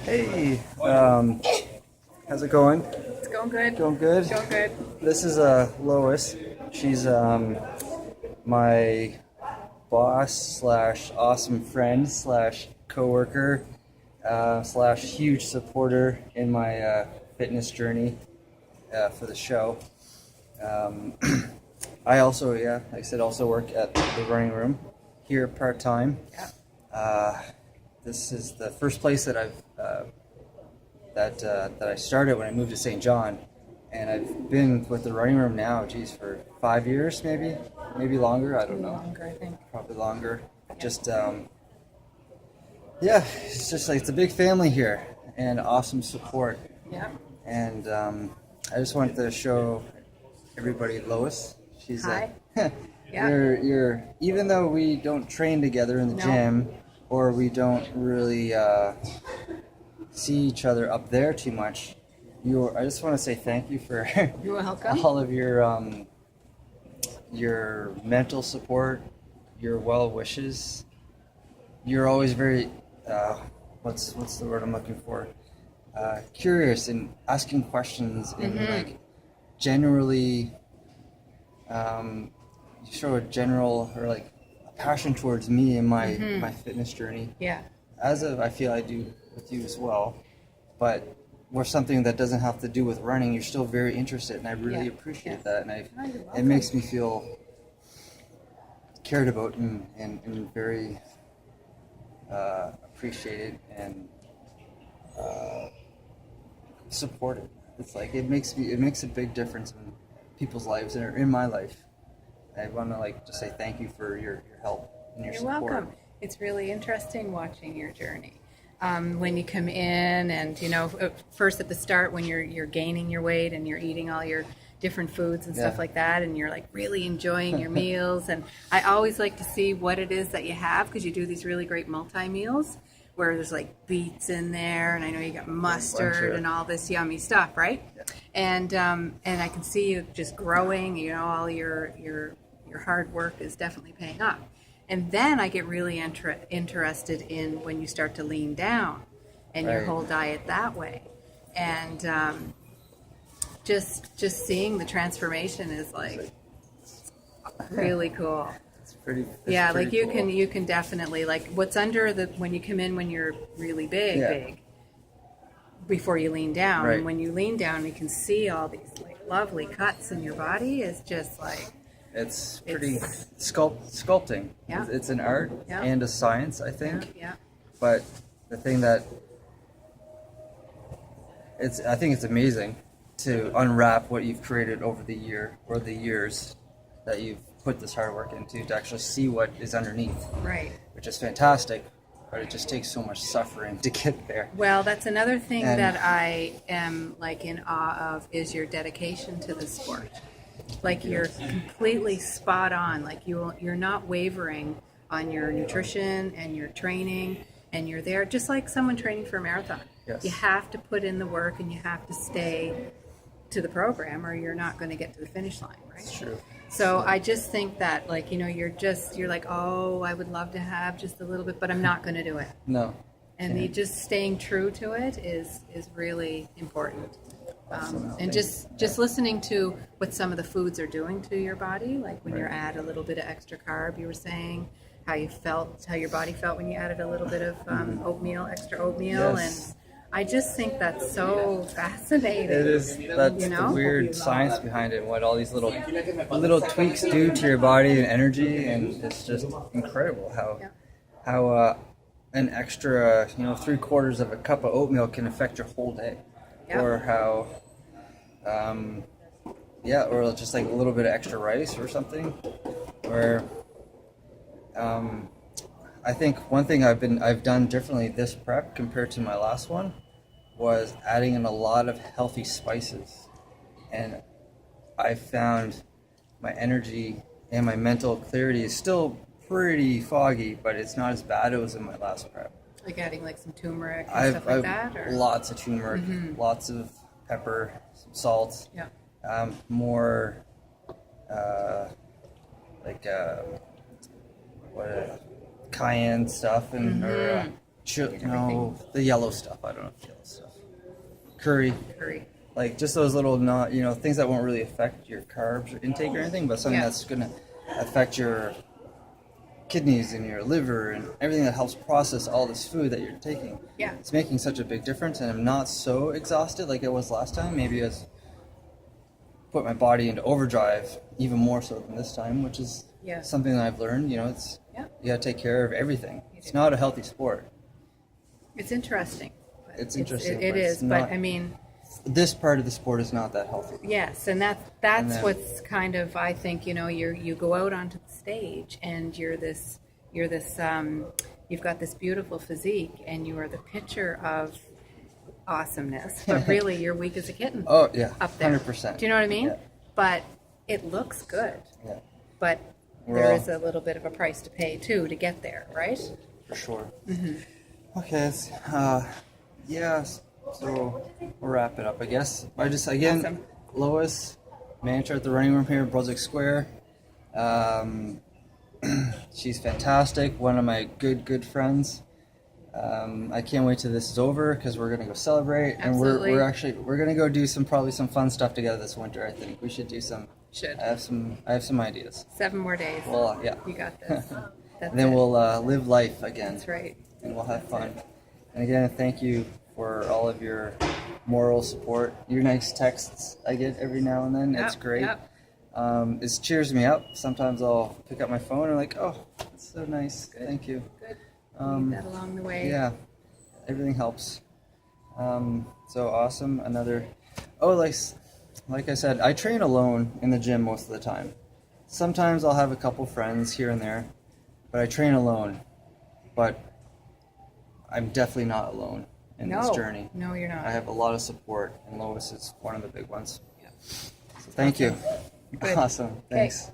Hey, how's it going? It's going good. Going good? Going good. This is Lois. She's my boss slash awesome friend slash coworker slash huge supporter in my fitness journey for the show. I also, like I said, also work at the running room here part-time. Yeah. This is the first place that I've that I started when I moved to St. John, and I've been with the running room now, for 5 years, maybe longer. I don't know. Longer, I think. Probably longer. Yeah. Just it's just like it's a big family here and awesome support. Yeah. And I just wanted to show everybody Lois. She's Hi. Yeah. You're even though we don't train together in the No. gym, or we don't really see each other up there too much. I just want to say thank you for You're welcome. all of your mental support, your well wishes. You're always very what's the word I'm looking for? Curious and asking questions and like generally you show a general or like a passion towards me and my fitness journey. Yeah. I feel I do with you as well, but with something that doesn't have to do with running, you're still very interested, and I really appreciate that, and You're it makes me feel cared about and very appreciated and supported. It's like it makes a big difference in people's lives and in my life. I want to just say thank you for your help and your You're support. welcome. It's really interesting watching your journey. When you come in and, first at the start when you're gaining your weight and you're eating all your different foods and stuff like that, and you're like really enjoying your meals. And I always like to see what it is that you have, because you do these really great multi-meals where there's like beets in there, and I know you got mustard and all this yummy stuff, right? Yeah. And I can see you just growing, all your hard work is definitely paying off. And then I get really interested in when you start to lean down and your whole diet that way. And just seeing the transformation is like really cool. It's pretty cool. cool. You can definitely, like, what's under when you come in when you're really big before you lean down. Right. And when you lean down, you can see all these like lovely cuts in your body. Is just like it's pretty sculpting. Yeah. It's an art and a science, I think. Yeah. But the thing that I think it's amazing to unwrap what you've created over the years that you've put this hard work into, to actually see what is underneath. Right. Which is fantastic, but it just takes so much suffering to get there. Well, that's another thing that I am like in awe of, is your dedication to the sport. Like, you're completely spot on. Like, you're not wavering on your nutrition and your training, and you're there just like someone training for a marathon. Yes. You have to put in the work, and you have to stay to the program, or you're not going to get to the finish line, right? It's true. So I just think that, like, you're like, oh, I would love to have just a little bit, but I'm not going to do it. No. And just staying true to it is really important. And just listening to what some of the foods are doing to your body, like when you add a little bit of extra carb, you were saying how your body felt when you added a little bit of extra oatmeal. Yes. And I just think that's so fascinating. It is. That's the weird science behind it. What all these little tweaks do to your body and energy, and it's just incredible how an extra 3/4 of a cup of oatmeal can affect your whole day, or how or just like a little bit of extra rice or something, or I think one thing I've done differently this prep compared to my last one was adding in a lot of healthy spices, and I found my energy and my mental clarity is still pretty foggy, but it's not as bad as it was in my last prep. Like adding like some turmeric and stuff like that? Or? Lots of turmeric, lots of pepper, some salt, more cayenne stuff, and No, the yellow stuff. I don't know if the yellow stuff. Curry. Curry. Like just those little not, things that won't really affect your carbs or intake or anything, but something Yeah. that's going to affect your kidneys and your liver and everything that helps process all this food that you're taking. Yeah. It's making such a big difference, and I'm not so exhausted like I was last time. Maybe it's put my body into overdrive even more so than this time, which is Yeah. something that I've learned. It's Yeah. you got to take care of everything. You It's do. not a healthy sport. It's interesting. It's interesting, It but is, it's but not- I mean, This part of the sport is not that healthy. yes, and that's And then- what's kind of, I think, you go out onto the stage and you're this you've got this beautiful physique and you are the picture of awesomeness, but really you're weak as a kitten. Oh yeah, Up there. 100%. Do you know what I mean? Yeah. But it looks good. Yeah, But We're there all- is a little bit of a price to pay too to get there, right? for sure. Mm-hmm. Okay, yeah. So we'll wrap it up, I guess. Again, Awesome. Lois, manager at the running room here in Brunswick Square. She's fantastic. One of my good friends. I can't wait till this is over because we're gonna go celebrate, Absolutely. and we're gonna go do probably some fun stuff together this winter. I think we should do some. Should. I have some ideas. 7 more days. Well, yeah. You got this. That's And then it. we'll live life again. That's right. And we'll have fun. And again, thank you for all of your moral support. Your nice texts I get every now and then. It's Yep, great. yep. It cheers me up. Sometimes I'll pick up my phone and like, oh, that's so nice. Thank you. Good. Um, Leave that along the way. Yeah, everything helps. So awesome. Like I said, I train alone in the gym most of the time. Sometimes I'll have a couple friends here and there, but I train alone. But I'm definitely not alone in this journey. No, you're not. I have a lot of support, and Lois is one of the big ones. Yeah. So thank you. Good. Awesome. Okay. Thanks.